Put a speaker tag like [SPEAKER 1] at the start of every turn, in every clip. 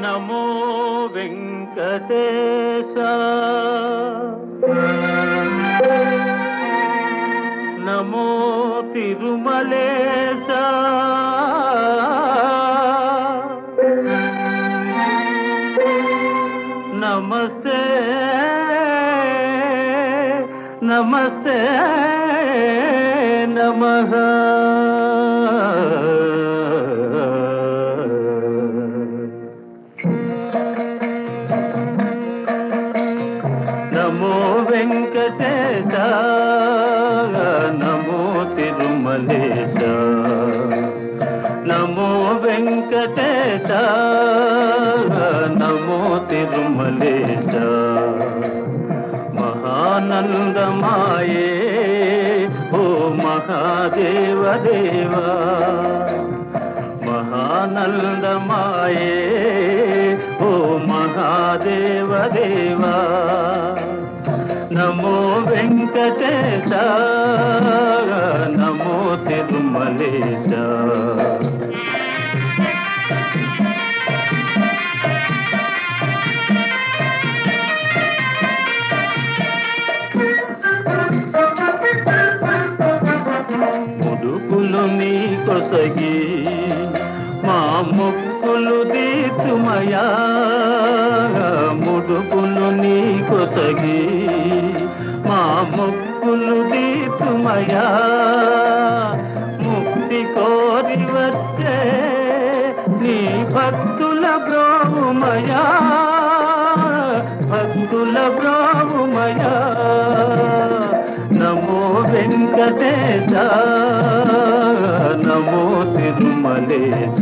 [SPEAKER 1] నమో వెంకటేశ నమో తిరుమలేశ నమస్తే నమస్తే నమః. నమో వెంకటేశ నమో తిరుమలేశ నమో వెంకటేశ నమో తిరుమలేశ. మహానందమాయే ఓ మహాదేవ దేవా మహానందమాయే ఓ మహాదేవ దేవా. నమో వెంకటేశ నమో తిరుమలేశ. ముడుపులు నీ కొసగి మా మొక్కులు తీర్చుమయా. ముడుపులు నీ కొసగి మా మొక్కులు తీర్చుమయా. ముక్తి కోరి వచ్చే నీ భక్తుల బ్రోమయా భక్తుల బ్రోమయా. నమో వెంకటేశ నమో తిరుమలేశ.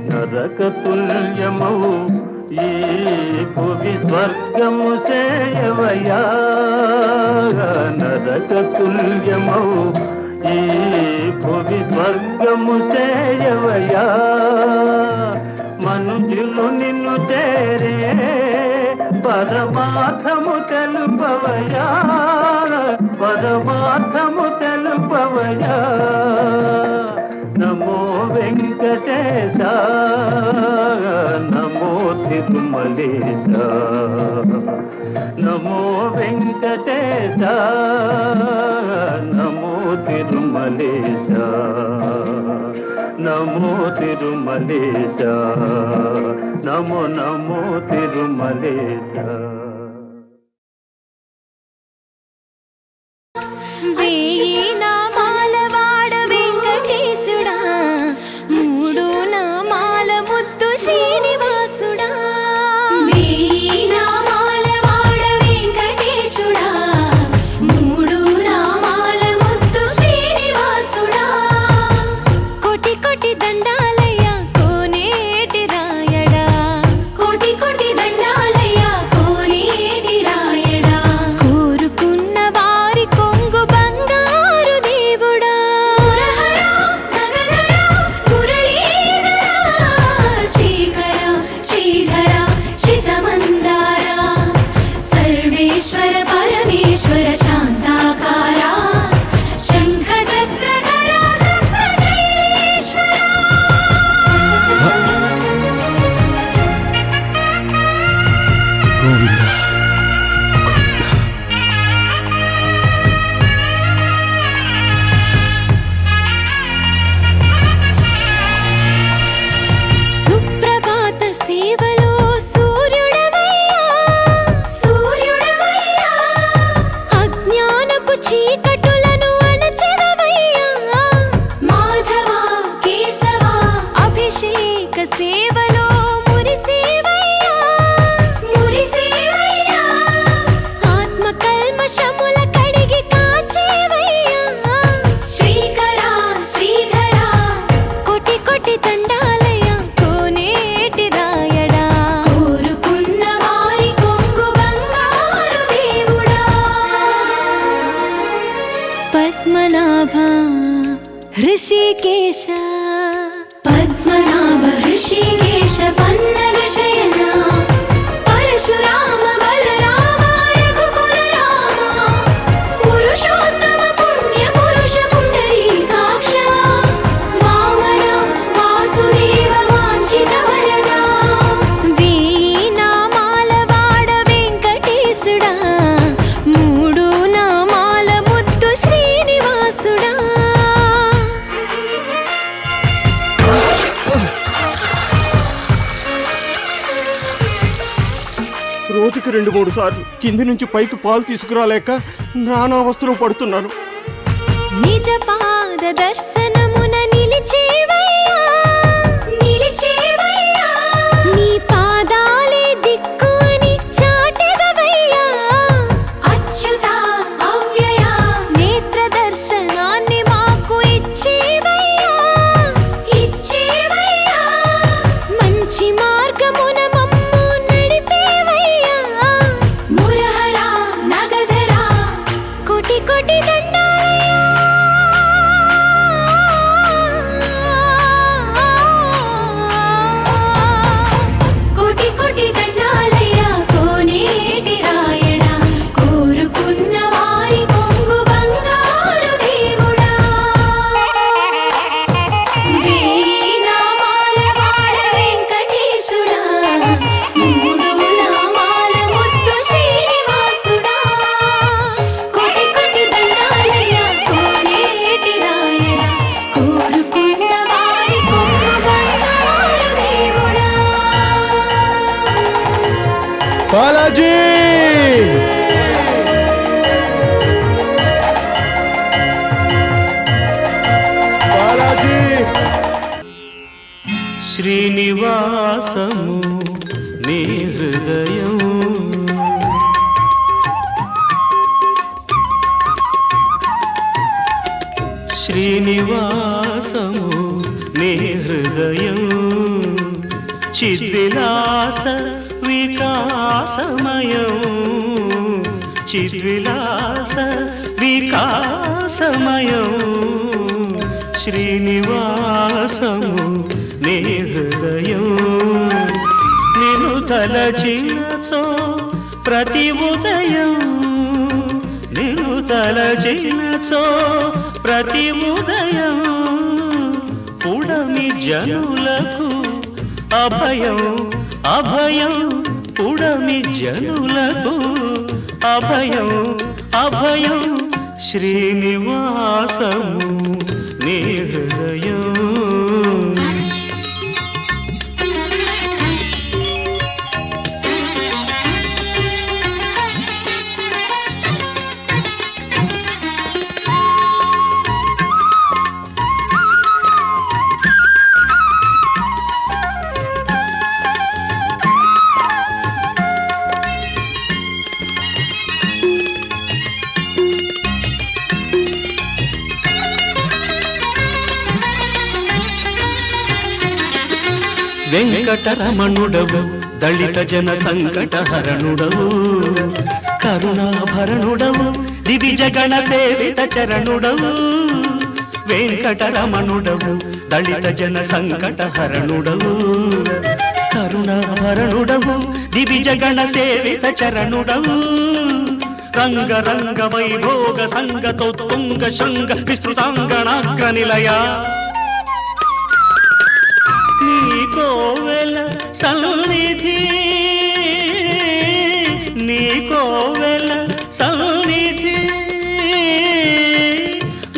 [SPEAKER 1] నరక తుల్యమౌ ఈ భువి స్వర్గము సేయవయా. నరక తుల్యమౌ ఈ భువి స్వర్గము సేయవయా. మనుజులు నిన్ను చేరే పరమార్థము తెలుపవయా పరమార్థము తెలుపవయా. నమో వెంకటేశ నమో తిరుమలేశ నమో వెంకటేశ నమో తిరుమలేశ నమో తిరుమలేశ నమో నమో తిరుమలేశ.
[SPEAKER 2] వేయి నామాల వాడ వెంకటేశుడా మూడు నామాల ముద్దు శ్రీనివాసుడా. వేయి నామాల వాడ వెంకటేశుడా మూడు నామాల ముద్దు శ్రీనివాసుడా. కోటి కోటి దండాలయ్య కోనేటి రాయడా కోటి కోటి దండాలయ్య కోనేటి రాయడా. కోరుకున్న వారి కొంగు బంగారు దేవుడా. శ్రీకర శ్రీధర శ్రితమందార సర్వేశ్వర పరమేశ్వర శాంతాకార శంఖ చక్రధర సప్తశైలేశ్వర.
[SPEAKER 3] గోవింద
[SPEAKER 2] సుప్రభాత సేవలో సూర్యుడవయ్యా సూర్యుడవయ్యా. అజ్ఞానపు చీకటులను అణచెదవయ్యా. మాధవ కేశవ అభిషేక సేవలో మురిసేవయ్యా మురిసేవయ్యా. ఆత్మ కల్మషముల కడిగి కాచేవయ్యా. శ్రీకర శ్రీధర కోటి కోటి దండాలయ్య కోనేటి రాయడా. కోరుకున్న వారి కొంగు బంగారు దేవుడా. పద్మనాభ హృషికేశ పద్మనాభ హృషికేశ పన్నగ శయన పరశురామ
[SPEAKER 3] రోజుకి 2-3 సార్లు కింది నుంచి పైకి పాలు తీసుకురాలేక నానావస్థలు పడుతున్నాను.
[SPEAKER 2] నిజ పాద దర్శనమున నిలిచేవయ్యా, నిలిచేవయ్యా, నీ పాదాలే దిక్కు అని చాటెదవయ్యా. అచ్యుత అవ్యయ నేత్ర దర్శనాన్ని మాకు ఇచ్చేవయ్యా, ఇచ్చేవయ్యా. మంచి మార్గమున మమ్ము నడిపేవయ్యా. మురహరా నగధరా కోటి కోటి దండాలయ్యా. కోటి కోటి దండాలయ్యా కోనేటి రాయడా, కోరుకున్న వారి కొంగు బంగారు దేవుడా. వేయి నామాల వాడ వెంకటేశుడా, 3 నామాల ముద్దు శ్రీనివాసుడా. కోటి కోటి దండాలయ్యా కోనేటి రాయడా, కోరుకున్న వారి కొంగు బంగారు దేవుడా.
[SPEAKER 3] బాలాజీ! బాలాజీ!
[SPEAKER 1] శ్రీనివాసము నీ హృదయం శ్రీనివాసము నీ హృదయం చిద్విలాస వికాసమయం చిద్విలాస వికాసమయం శ్రీనివాసము నీ హృదయం నిన్ను తలచినచో ప్రతి ఉదయం నిన్ను తలచినచో ప్రతి ఉదయం పుడమి జనులకు అభయం అభయం పుడమి జనులకు అభయం అభయం శ్రీనివాసము నీ హృదయం. వెంకటరమణుడవు దళిత జన సంకటహరణుడవు కరుణాభరణుడవు దివిజగణ సేవిత చరణుడవు. వెంకటరమణుడవు దళిత జన సంకటహరణుడవు కరుణాభరణుడవు దివిజగణ సేవిత చరణుడవు. రంగ రంగ వైభోగ సంగతోత్తుంగ శృంగ విస్తృతాంగణాగ్ర నిలయ నీ కోవెల సన్నిధి నీ కోవెల సన్నిధి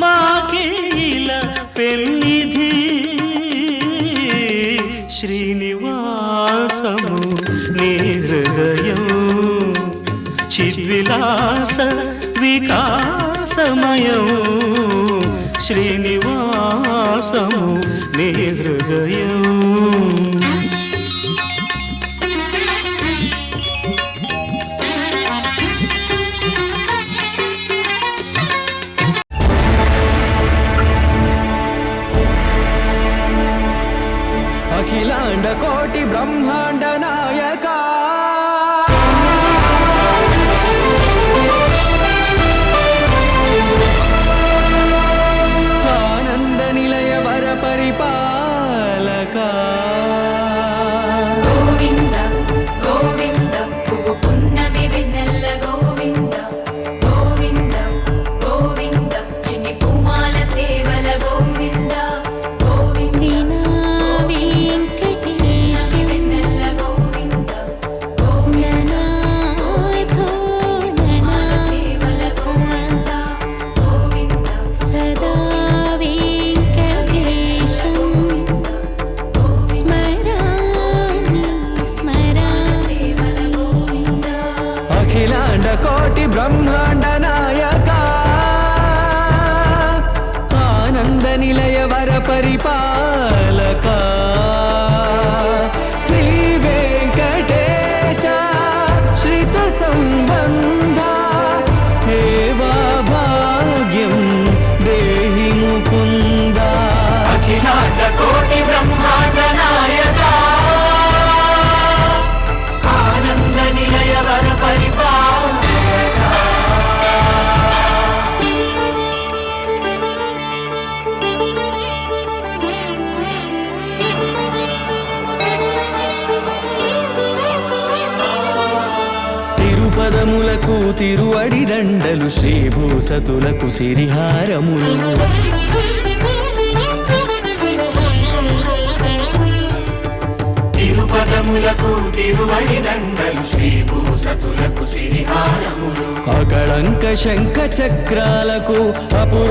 [SPEAKER 1] మాకేల పెన్నిధి శ్రీనివాసము నీ హృదయం చిద్విలాస వికాసమయం శ్రీనివాసము నీ హృదయం.
[SPEAKER 4] అఖిలాండ కోటి బ్రహ్మాండ నాయక ఆనంద నిలయ వర పరిపాలక అఖిలాండ కోటి బ్రహ్మాండ నాయక ఆనంద నిలయ వర పరిపాలక శ్రీ వెంకటేశ శ్రిత సంబంధ సేవా భాగ్యం దేహి ముకుంద
[SPEAKER 5] అఖిలాండ కోటి బ్రహ్మాండ నాయక ఆనంద నిలయ వర పరిపాలక
[SPEAKER 4] తిరుపదములకు తిరువడి దండలు శ్రీభూసతులకు సిరిహారములు
[SPEAKER 5] తిరుపదములకు తిరువడి దండలు శ్రీభూసతులకు సిరిహారములు
[SPEAKER 4] అకళంక శంఖ చక్రాలకు అపూ